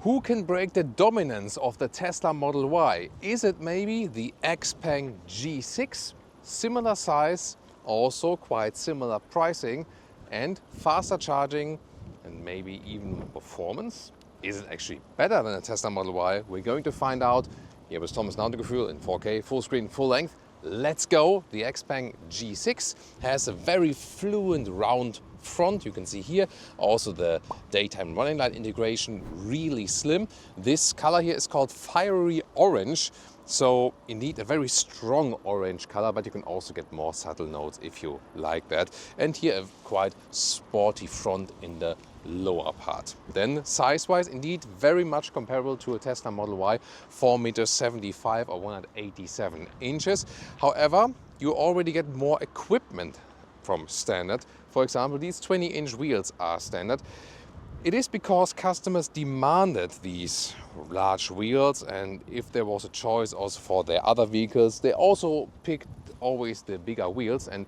Who can break the dominance of the Tesla Model Y? Is it maybe the Xpeng G6? Similar size, also quite similar pricing and faster charging and maybe even performance? Is it actually better than a Tesla Model Y? We're going to find out here with Thomas Nautigefühl in 4K, full screen, full length. Let's go! The Xpeng G6 has a very fluent round front, you can see here. Also the daytime running light integration, really slim. This color here is called fiery orange. So indeed a very strong orange color, but you can also get more subtle notes if you like that. And here a quite sporty front in the lower part. Then size-wise, indeed very much comparable to a Tesla Model Y, 4.75 m or 187 inches. However, you already get more equipment from standard. For example, these 20-inch wheels are standard. It is because customers demanded these large wheels, and if there was a choice also for their other vehicles, they also picked always the bigger wheels. And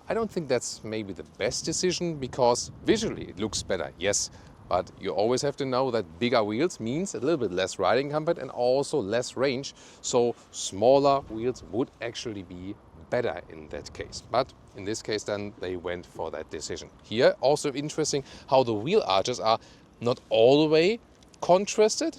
I don't think that's maybe the best decision, because visually it looks better, yes, but you always have to know that bigger wheels means a little bit less riding comfort and also less range. So smaller wheels would actually be better in that case. But in this case then they went for that decision. Here also interesting how the wheel arches are not all the way contrasted,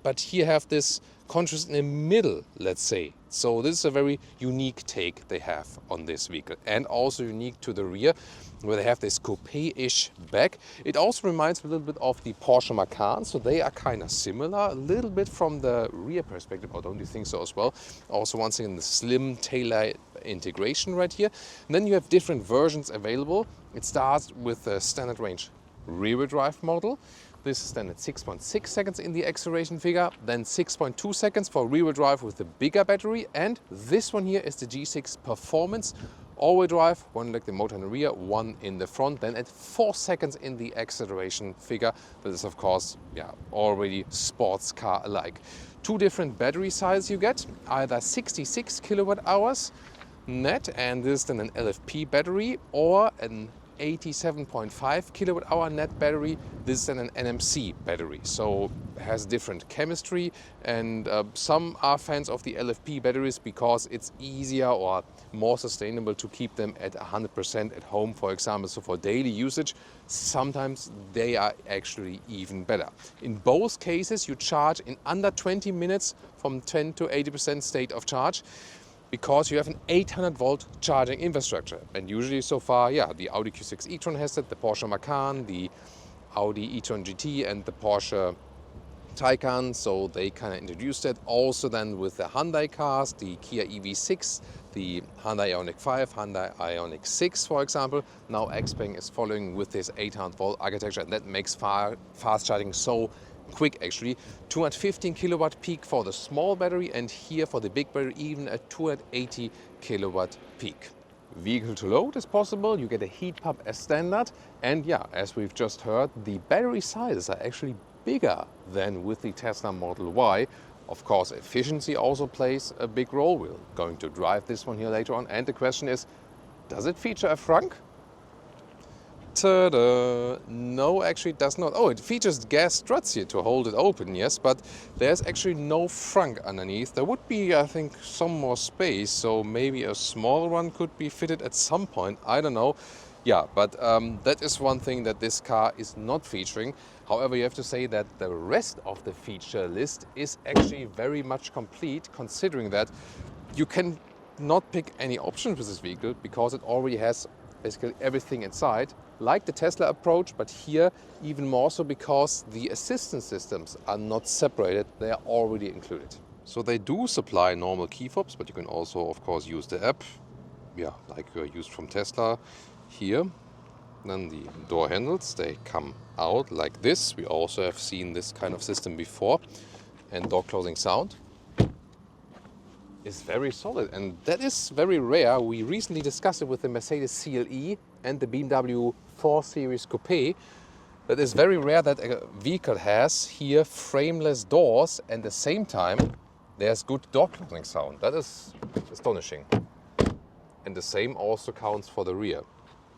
but here have this contrast in the middle, let's say. So this is a very unique take they have on this vehicle, and also unique to the rear, where they have this coupe-ish back. It also reminds me a little bit of the Porsche Macan, so they are kind of similar, a little bit from the rear perspective, or don't you think so as well? Also once again the slim taillight integration right here. And then you have different versions available. It starts with the standard range rear-wheel drive model. This is then at 6.6 seconds in the acceleration figure, then 6.2 seconds for rear-wheel drive with the bigger battery, and this one here is the G6 Performance. All-wheel drive, one electric motor in the rear, one in the front, then at 4 seconds in the acceleration figure. That is of course, already sports car alike. Two different battery sizes you get, either 66 kilowatt hours net, and this is then an LFP battery, or an 87.5 kilowatt hour net battery. This is then an NMC battery, so it has different chemistry, and some are fans of the LFP batteries because it's easier or more sustainable to keep them at 100% at home, for example. So for daily usage, sometimes they are actually even better. In both cases, you charge in under 20 minutes from 10 to 80% state of charge, because you have an 800 volt charging infrastructure. And usually so far, the Audi Q6 e-tron has it, the Porsche Macan, the Audi e-tron GT and the Porsche Taycan, so they kind of introduced it. Also then with the Hyundai cars, the Kia EV6, the Hyundai Ioniq 5, Hyundai Ioniq 6, for example. Now Xpeng is following with this 800 volt architecture, and that makes fast charging so quick actually. 215 kilowatt peak for the small battery, and here for the big battery even a 280 kilowatt peak. Vehicle to load is possible, you get a heat pump as standard, and as we've just heard, the battery sizes are actually bigger than with the Tesla Model Y. Of course, efficiency also plays a big role. We're going to drive this one here later on, and the question is, does it feature a frunk? Ta-da! No, actually it does not. Oh, it features gas struts here to hold it open, yes, but there's actually no frunk underneath. There would be, I think, some more space, so maybe a small one could be fitted at some point, I don't know. But that is one thing that this car is not featuring. However, you have to say that the rest of the feature list is actually very much complete, considering that you can not pick any options with this vehicle because it already has basically everything inside, like the Tesla approach, but here even more so because the assistance systems are not separated, they are already included. So they do supply normal key fobs, but you can also of course use the app, like you used from Tesla here. Then the door handles, they come out like this. We also have seen this kind of system before, and door closing sound is very solid, and that is very rare. We recently discussed it with the Mercedes CLE and the BMW 4 Series Coupe. That is very rare that a vehicle has here frameless doors, and at the same time there's good door closing sound. That is astonishing. And the same also counts for the rear.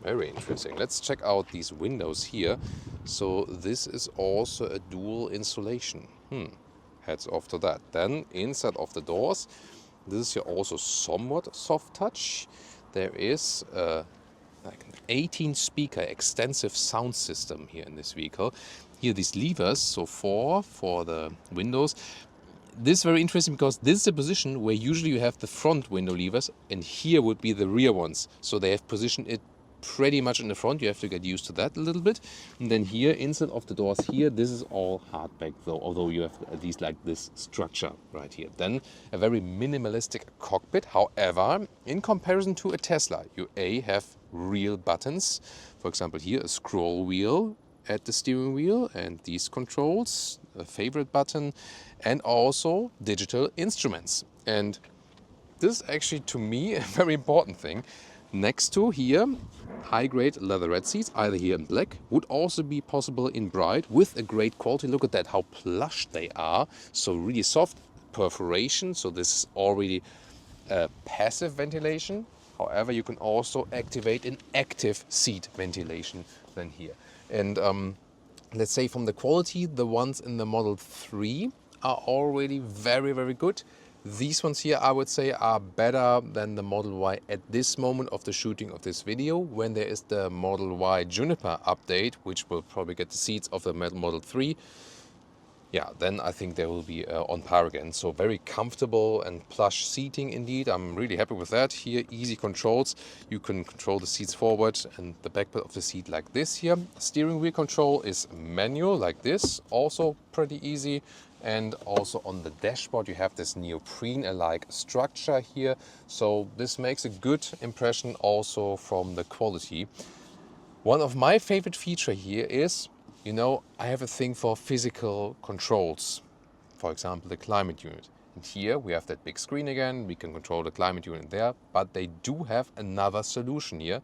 Very interesting. Let's check out these windows here. So this is also a dual insulation. Heads off to that. Then inside of the doors, this is here also somewhat soft touch. There is like an 18 speaker extensive sound system here in this vehicle. Here these levers, so 4 for the windows. This is very interesting because this is a position where usually you have the front window levers and here would be the rear ones. So they have positioned it pretty much in the front. You have to get used to that a little bit. And then here inside of the doors here, this is all hardback though, although you have at least like this structure right here. Then a very minimalistic cockpit. However, in comparison to a Tesla, you have real buttons. For example, here a scroll wheel at the steering wheel and these controls, a favorite button, and also digital instruments. And this is actually to me a very important thing. Next to here, high-grade leatherette seats, either here in black, would also be possible in bright with a great quality. Look at that, how plush they are. So really soft perforation. So this is already passive ventilation. However, you can also activate an active seat ventilation then here. And let's say from the quality, the ones in the Model 3 are already very, very good. These ones here, I would say, are better than the Model Y at this moment of the shooting of this video. When there is the Model Y Juniper update, which will probably get the seats of the Model 3, yeah, then I think they will be on par again. So very comfortable and plush seating indeed. I'm really happy with that. Here, easy controls. You can control the seats forward and the back of the seat like this here. Steering wheel control is manual like this, also pretty easy. And also on the dashboard, you have this neoprene-alike structure here. So this makes a good impression also from the quality. One of my favorite features here is, you know, I have a thing for physical controls. For example, the climate unit. And here we have that big screen again. We can control the climate unit there, but they do have another solution here.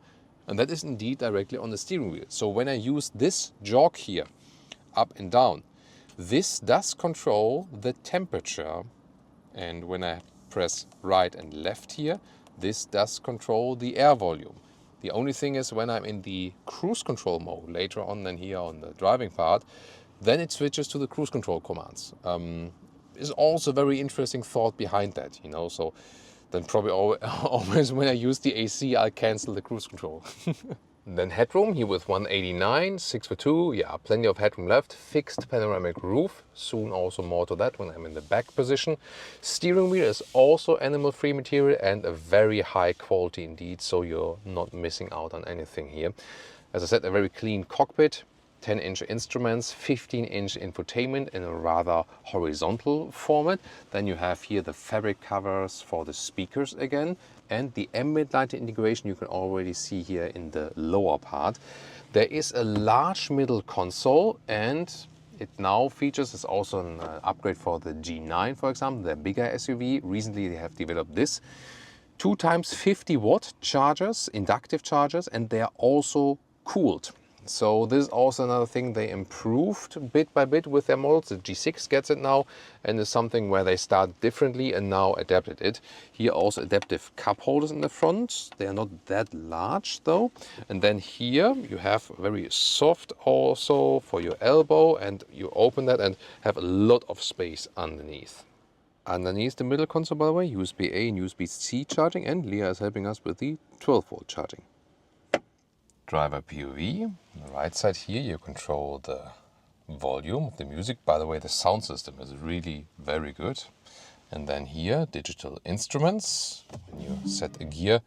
And that is indeed directly on the steering wheel. So when I use this jog here, up and down, this does control the temperature. And when I press right and left here, this does control the air volume. The only thing is when I'm in the cruise control mode later on than here on the driving part, then it switches to the cruise control commands. Is also a very interesting thought behind that, you know. So then probably always when I use the AC, I'll cancel the cruise control. Then headroom here with 189, 6'2", yeah, plenty of headroom left. Fixed panoramic roof, soon also more to that when I'm in the back position. Steering wheel is also animal-free material and a very high quality indeed, so you're not missing out on anything here. As I said, a very clean cockpit, 10-inch instruments, 15-inch infotainment in a rather horizontal format. Then you have here the fabric covers for the speakers again, and the ambient lighting integration you can already see here in the lower part. There is a large middle console, and it now features, is also an upgrade for the G9, for example, the bigger SUV. Recently they have developed this 2x 50 watt chargers, inductive chargers, and they are also cooled. So this is also another thing they improved bit by bit with their models. The G6 gets it now and is something where they start differently and now adapted it. Here also adaptive cup holders in the front. They are not that large though. And then here you have very soft also for your elbow, and you open that and have a lot of space underneath. Underneath the middle console, by the way, USB-A and USB-C charging, and Leah is helping us with the 12-volt charging. Driver POV. On the right side here you control the volume of the music. By the way, the sound system is really very good. And then here, digital instruments. When you set a gear,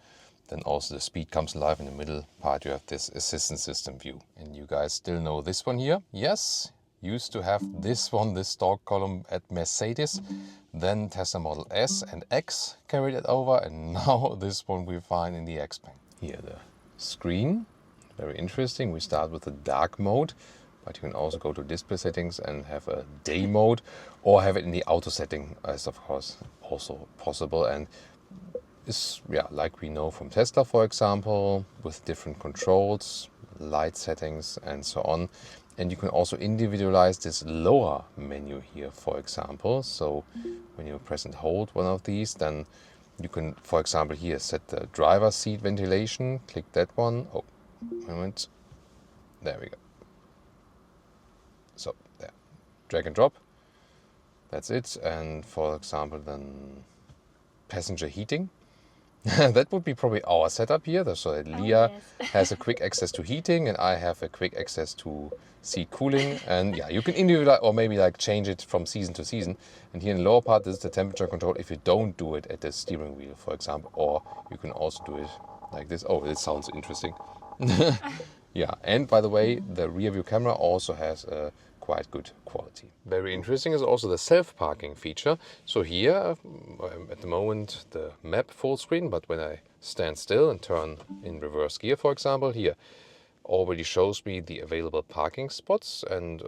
then also the speed comes live. In the middle part you have this assistance system view. And you guys still know this one here? Yes, used to have this one, this dog column at Mercedes. Then Tesla Model S and X carried it over, and now this one we find in the Xpeng. Here the screen. Very interesting. We start with the dark mode, but you can also go to display settings and have a day mode, or have it in the auto setting, as of course also possible. And is, yeah, like we know from Tesla, for example, with different controls, light settings and so on. And you can also individualize this lower menu here, for example. So when you press and hold one of these, then you can, for example, here set the driver seat ventilation. Click that one. Oh, moment. There we go. So there, drag and drop. That's it. And for example, then passenger heating. That would be probably our setup here. So that Leah has a quick access to heating, and I have a quick access to seat cooling. And yeah, you can individualize or maybe like change it from season to season. And here in the lower part, this is the temperature control if you don't do it at the steering wheel, for example. Or you can also do it like this. Oh, it sounds interesting. Yeah, and by the way, the rear view camera also has a quite good quality. Very interesting is also the self-parking feature. So here, at the moment, the map full screen, but when I stand still and turn in reverse gear, for example, here already shows me the available parking spots, and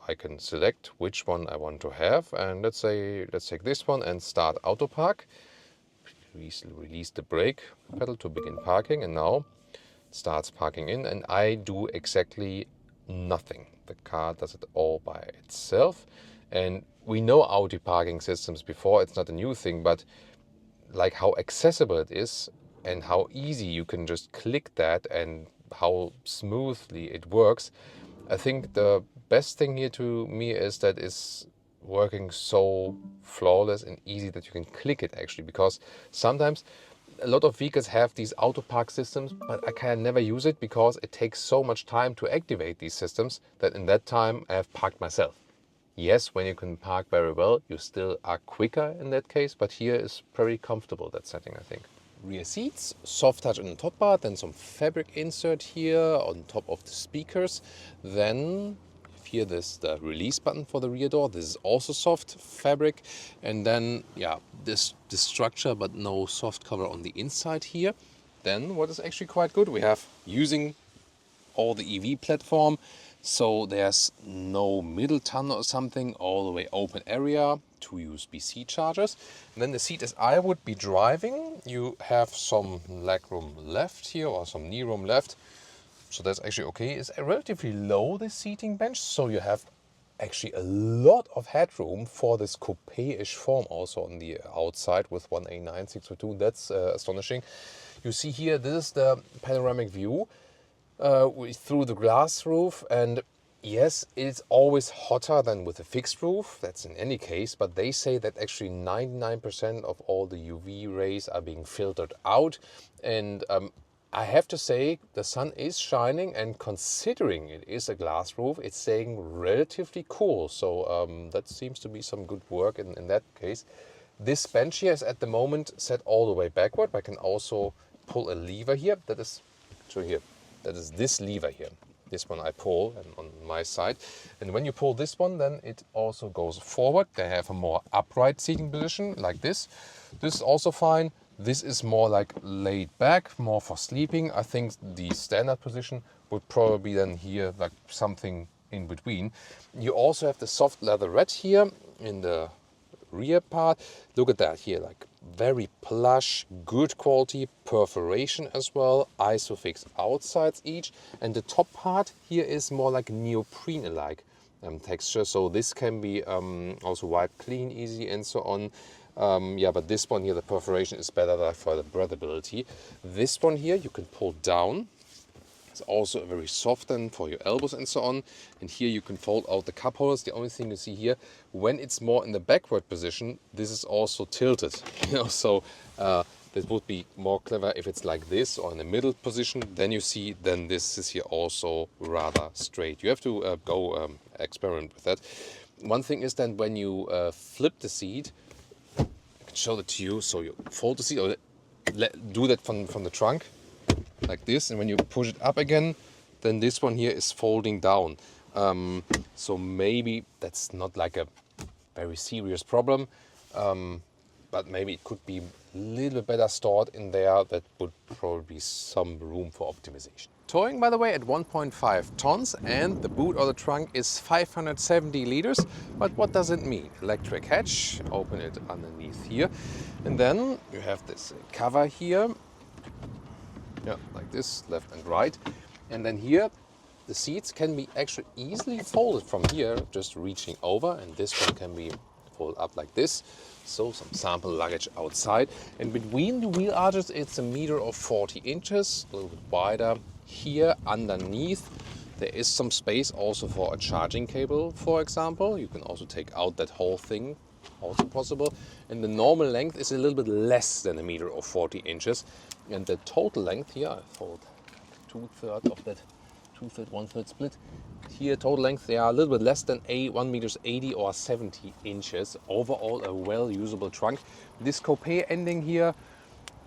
I can select which one I want to have. And let's take this one and start auto park. Release the brake pedal to begin parking, and now starts parking in, and I do exactly nothing. The car does it all by itself. And we know Audi parking systems before, it's not a new thing, but like how accessible it is and how easy you can just click that and how smoothly it works. I think the best thing here to me is that it's working so flawless and easy that you can click it actually, because sometimes a lot of vehicles have these auto park systems, but I can never use it because it takes so much time to activate these systems that in that time I have parked myself. Yes, when you can park very well, you still are quicker in that case, but here is very comfortable, that setting, I think. Rear seats, soft touch on the top part, then some fabric insert here on top of the speakers. Then here there's the release button for the rear door. This is also soft fabric. And then, yeah, this structure, but no soft cover on the inside here. Then what is actually quite good, we have using all the EV platform. So there's no middle tunnel or something, all the way open area, 2 USB-C chargers. And then the seat as I would be driving, you have some leg room left here or some knee room left. So that's actually okay. It's relatively low, this seating bench, so you have actually a lot of headroom for this coupe-ish form also on the outside with 189/602. That's astonishing. You see here, this is the panoramic view through the glass roof, and yes, it's always hotter than with a fixed roof. That's in any case, but they say that actually 99% of all the UV rays are being filtered out, and I have to say, the sun is shining, and considering it is a glass roof, it's staying relatively cool. So that seems to be some good work in that case. This bench here is at the moment set all the way backward. I can also pull a lever here. That is this lever here. This one I pull on my side. And when you pull this one, then it also goes forward. They have a more upright seating position like this. This is also fine. This is more like laid back, more for sleeping. I think the standard position would probably then here like something in between. You also have the soft leatherette here in the rear part. Look at that here, like very plush, good quality perforation as well. Isofix outsides each, and the top part here is more like neoprene-like texture. So this can be also wiped clean, easy, and so on. Yeah, but this one here, the perforation is better for the breathability. This one here, you can pull down. It's also very soft then for your elbows and so on. And here you can fold out the cup holders. The only thing you see here, when it's more in the backward position, this is also tilted. So this would be more clever if it's like this or in the middle position. Then you see, then this is here also rather straight. You have to go experiment with that. One thing is then when you flip the seat, show that to you. So you fold the seat, or do that from the trunk like this, and when you push it up again, then this one here is folding down. So maybe that's not like a very serious problem, but maybe it could be a little bit better stored in there. That would probably be some room for optimization. Towing, by the way, at 1.5 tons, and the boot or the trunk is 570 liters. But what does it mean? Electric hatch, open it underneath here. And then you have this cover here. Yeah, like this, left and right. And then here, the seats can be actually easily folded from here, just reaching over. And this one can be folded up like this. So some sample luggage outside. And between the wheel arches, it's 1 meter or 40 inches, a little bit wider Here underneath there is some space also for a charging cable, for example. You can also take out that whole thing, also possible. And the normal length is a little bit less than 1 meter or 40 inches. And the total length here, I fold 2/3 of that, 2/3, 1/3 split. Here, total length, they are a little bit less than 1 meters 80 or 70 inches. Overall, a well-usable trunk. This coupe ending here,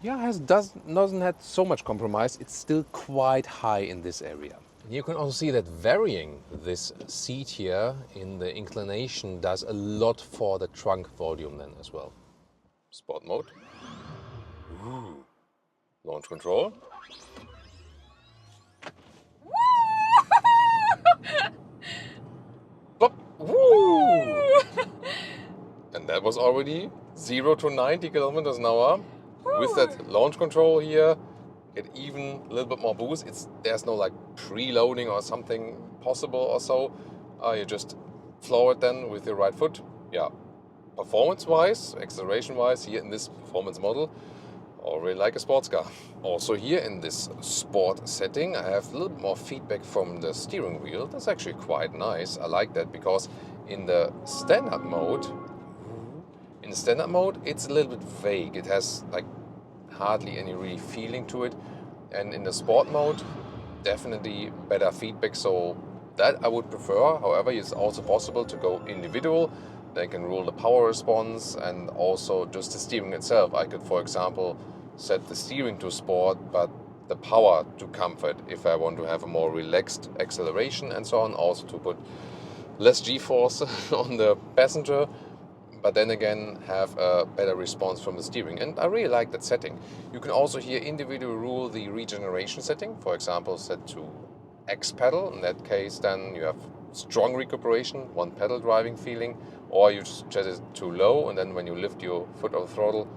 yeah, doesn't have so much compromise. It's still quite high in this area. You can also see that varying this seat here in the inclination does a lot for the trunk volume then as well. Sport mode. Ooh. Launch control. Plop. Woo! And that was already 0 to 90 kilometers an hour. With that launch control here, get even a little bit more boost. There's no like preloading or something possible or so. You just floor it then with your right foot. Yeah, performance-wise, acceleration-wise, here in this performance model, already like a sports car. Also here in this sport setting, I have a little bit more feedback from the steering wheel. That's actually quite nice. I like that because in the standard mode, it's a little bit vague. It has like hardly any really feeling to it. And in the sport mode, definitely better feedback. So that I would prefer. However, it's also possible to go individual. They can rule the power response and also just the steering itself. I could, for example, set the steering to sport, but the power to comfort if I want to have a more relaxed acceleration and so on. Also to put less G-force on the passenger, but then again have a better response from the steering. And I really like that setting. You can also here individually rule the regeneration setting. For example, set to X pedal. In that case, then you have strong recuperation, one pedal driving feeling, or you just set it too low, and then when you lift your foot off the throttle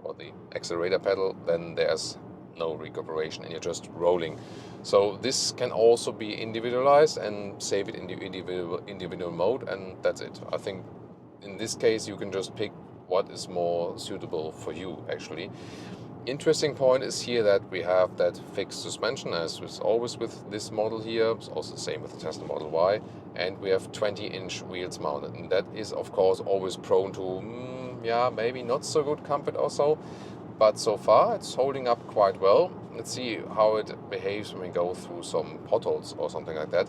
or the accelerator pedal, then there's no recuperation and you're just rolling. So this can also be individualized and save it in the individual mode, and that's it. I think in this case you can just pick what is more suitable for you actually. Interesting point is here that we have that fixed suspension, as is always with this model here. It's also the same with the Tesla Model Y, and we have 20-inch wheels mounted, and that is of course always prone to maybe not so good comfort also, but so far it's holding up quite well. Let's see how it behaves when we go through some potholes or something like that.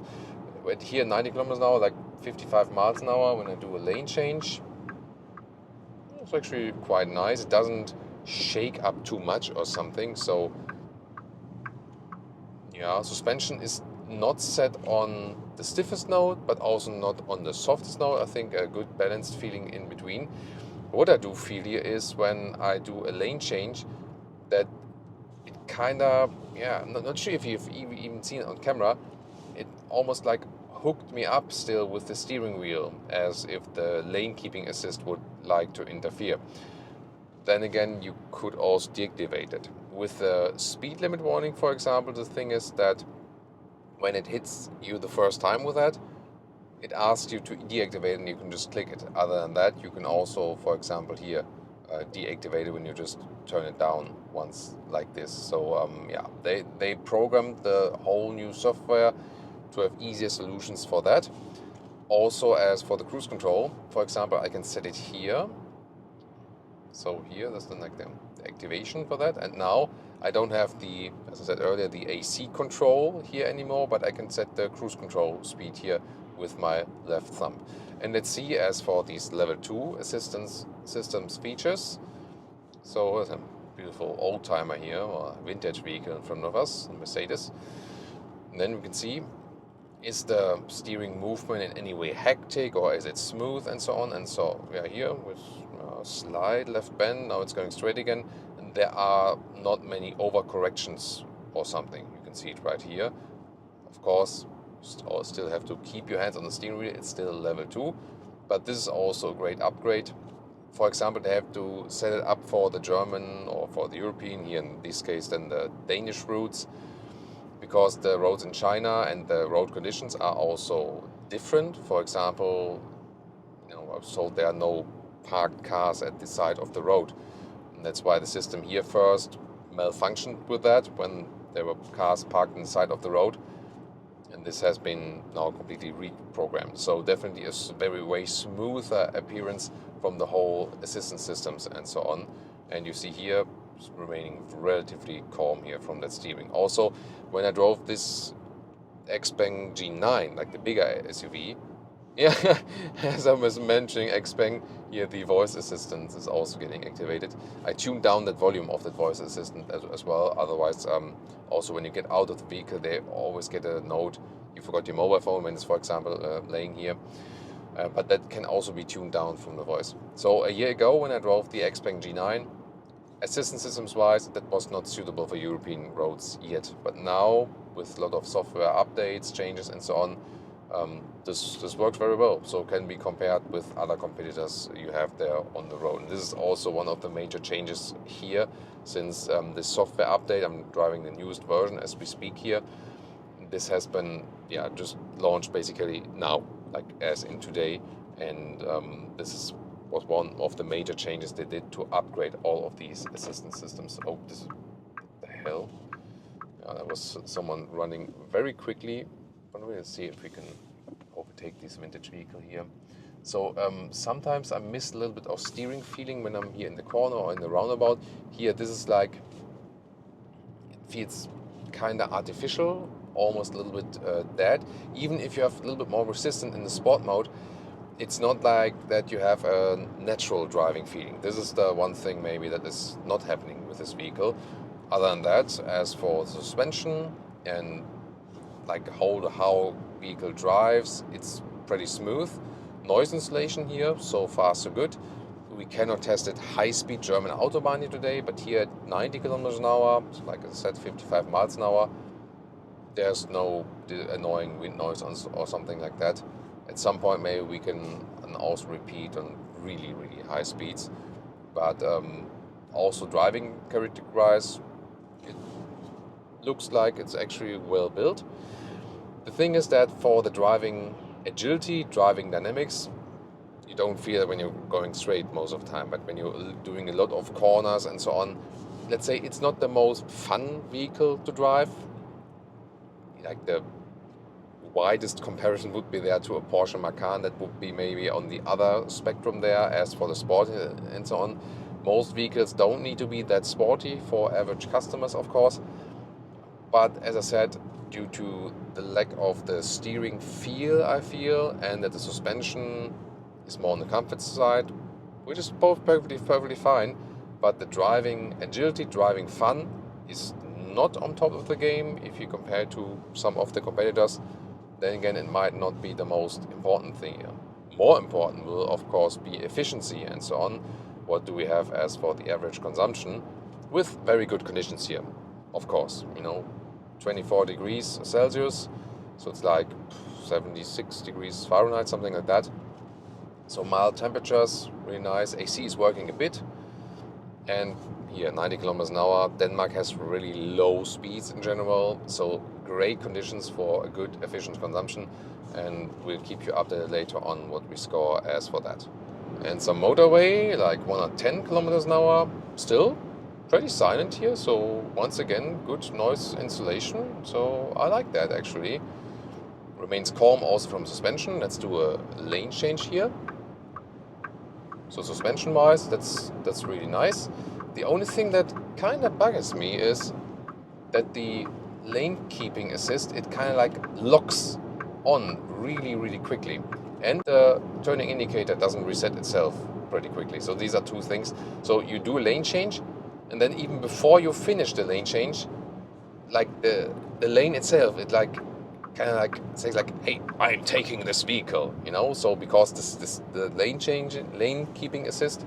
But here 90 kilometers an hour, like 55 miles an hour, when I do a lane change, it's actually quite nice. It doesn't shake up too much or something. So yeah, suspension is not set on the stiffest note, but also not on the softest note. I think a good balanced feeling in between. What I do feel here is when I do a lane change, that it kind of, not sure if you've even seen it on camera, it almost like hooked me up still with the steering wheel, as if the lane keeping assist would like to interfere. Then again, you could also deactivate it. With the speed limit warning, for example, the thing is that when it hits you the first time with that, it asks you to deactivate and you can just click it. Other than that, you can also, for example, here, deactivate it when you just turn it down once like this. So they programmed the whole new software to have easier solutions for that. Also, as for the cruise control, for example, I can set it here. So here, that's the activation for that. And now I don't have the, as I said earlier, the AC control here anymore, but I can set the cruise control speed here with my left thumb. And let's see, as for these level 2 assistance systems features. So there's a beautiful old timer here, or vintage vehicle in front of us, a Mercedes. And then we can see, is the steering movement in any way hectic or is it smooth and so on. And so we are here with slide left bend, now it's going straight again, and there are not many overcorrections or something. You can see it right here. Of course, you still have to keep your hands on the steering wheel. It's still level 2, but this is also a great upgrade. For example, they have to set it up for the German or for the European, here in this case then the Danish routes, because the roads in China and the road conditions are also different. For example, I was told there are no parked cars at the side of the road. And that's why the system here first malfunctioned with that when there were cars parked on the side of the road, and this has been now completely reprogrammed. So definitely a very, very smoother appearance from the whole assistance systems and so on. And you see here, remaining relatively calm here from that steering. Also, when I drove this Xpeng G9, like the bigger SUV, yeah, as I was mentioning Xpeng, here the voice assistant is also getting activated. I tuned down that volume of that voice assistant as well. Otherwise, also when you get out of the vehicle, they always get a note, you forgot your mobile phone when it's, for example, laying here. But that can also be tuned down from the voice. So a year ago when I drove the Xpeng G9, assistance systems wise, that was not suitable for European roads yet. But now, with a lot of software updates, changes and so on, this works very well. So can be compared with other competitors you have there on the road. And this is also one of the major changes here, since this software update, I'm driving the newest version as we speak here. This has been just launched basically now, like as in today, and this was one of the major changes they did to upgrade all of these assistance systems. Oh, this, what the hell? There was someone running very quickly. Let's see if we can overtake this vintage vehicle here. So sometimes I miss a little bit of steering feeling when I'm here in the corner or in the roundabout. Here, this is like, it feels kind of artificial, almost a little bit dead. Even if you have a little bit more resistance in the sport mode, it's not like that you have a natural driving feeling. This is the one thing maybe that is not happening with this vehicle. Other than that, as for suspension and like how vehicle drives, it's pretty smooth. Noise insulation here, so far so good. We cannot test it high-speed German Autobahn here today, but here at 90 kilometers an hour, like I said, 55 miles an hour, there's no annoying wind noise or something like that. At some point maybe we can also repeat on really, really high speeds. But also driving character-wise, it looks like it's actually well built. The thing is that for the driving agility, driving dynamics, you don't feel it when you're going straight most of the time. But when you're doing a lot of corners and so on, let's say it's not the most fun vehicle to drive. Like the widest comparison would be there to a Porsche Macan. That would be maybe on the other spectrum there. As for the sport and so on, most vehicles don't need to be that sporty for average customers, of course. But as I said, due to the lack of the steering feel, I feel, and that the suspension is more on the comfort side, which is both perfectly fine, but the driving agility, driving fun is not on top of the game if you compare to some of the competitors. Then again, it might not be the most important thing here. More important will, of course, be efficiency and so on. What do we have as for the average consumption? With very good conditions here, of course. 24 degrees Celsius, so it's like 76 degrees Fahrenheit, something like that. So mild temperatures, really nice. AC is working a bit. And here, 90 kilometers an hour. Denmark has really low speeds in general, so great conditions for a good, efficient consumption. And we'll keep you updated later on what we score as for that. And some motorway, like 110 kilometers an hour, still pretty silent here. So once again, good noise insulation. So I like that actually. Remains calm also from suspension. Let's do a lane change here. So suspension-wise, that's really nice. The only thing that kind of buggers me is that the lane keeping assist, it kind of like locks on really, really quickly. And the turning indicator doesn't reset itself pretty quickly. So these are two things. So you do a lane change, and then even before you finish the lane change, like the lane itself, it like kind of like says like, hey, I'm taking this vehicle, So because the lane keeping assist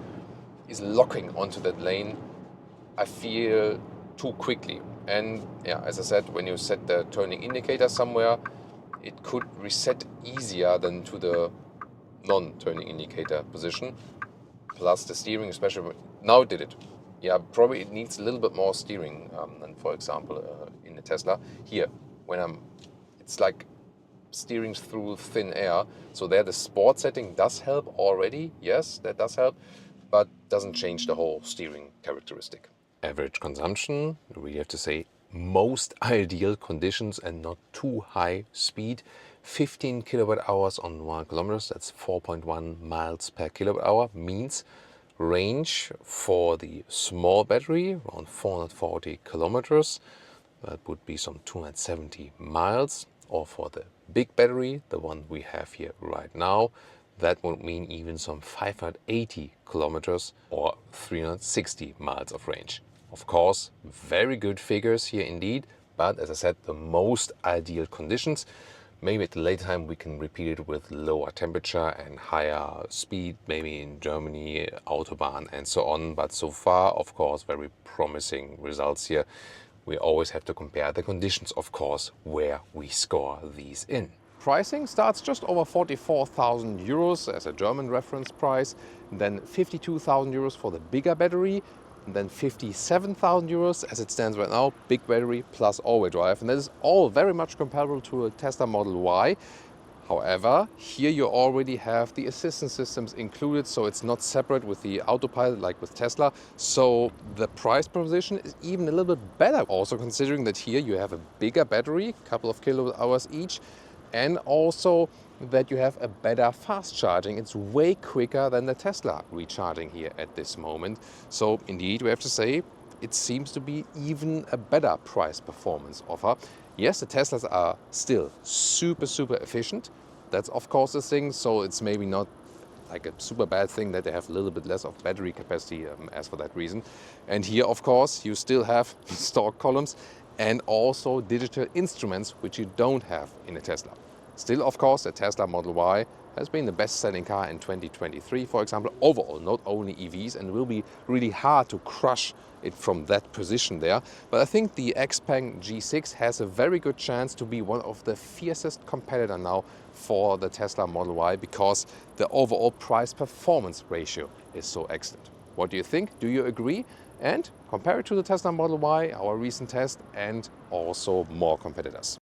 is locking onto that lane, I feel too quickly. And yeah, as I said, when you set the turning indicator somewhere, it could reset easier than to the non-turning indicator position. Plus the steering, especially now it did it. Yeah, probably it needs a little bit more steering than, for example, in the Tesla. Here, it's like steering through thin air. So there the sport setting does help already. Yes, that does help, but doesn't change the whole steering characteristic. Average consumption, we have to say most ideal conditions and not too high speed. 15 kilowatt hours on 1 kilometer, that's 4.1 miles per kilowatt hour, means range for the small battery around 440 kilometers. That would be some 270 miles. Or for the big battery, the one we have here right now, that would mean even some 580 kilometers or 360 miles of range. Of course, very good figures here indeed, but as I said, the most ideal conditions. Maybe at a later time we can repeat it with lower temperature and higher speed, maybe in Germany, Autobahn and so on. But so far, of course, very promising results here. We always have to compare the conditions, of course, where we score these in. Pricing starts just over 44,000 euros as a German reference price, then 52,000 euros for the bigger battery, and then 57,000 euros as it stands right now, big battery plus all-wheel drive. And that is all very much comparable to a Tesla Model Y. However, here you already have the assistance systems included, so it's not separate with the autopilot like with Tesla. So the price proposition is even a little bit better, also considering that here you have a bigger battery, a couple of kilowatt hours each, and also that you have a better fast charging. It's way quicker than the Tesla recharging here at this moment. So indeed, we have to say, it seems to be even a better price performance offer. Yes, the Teslas are still super efficient. That's of course the thing. So it's maybe not like a super bad thing that they have a little bit less of battery capacity as for that reason. And here, of course, you still have stock columns and also digital instruments, which you don't have in a Tesla. Still, of course, the Tesla Model Y has been the best-selling car in 2023, for example, overall, not only EVs, and will be really hard to crush it from that position there. But I think the Xpeng G6 has a very good chance to be one of the fiercest competitor now for the Tesla Model Y, because the overall price-performance ratio is so excellent. What do you think? Do you agree? And compare it to the Tesla Model Y, our recent test, and also more competitors.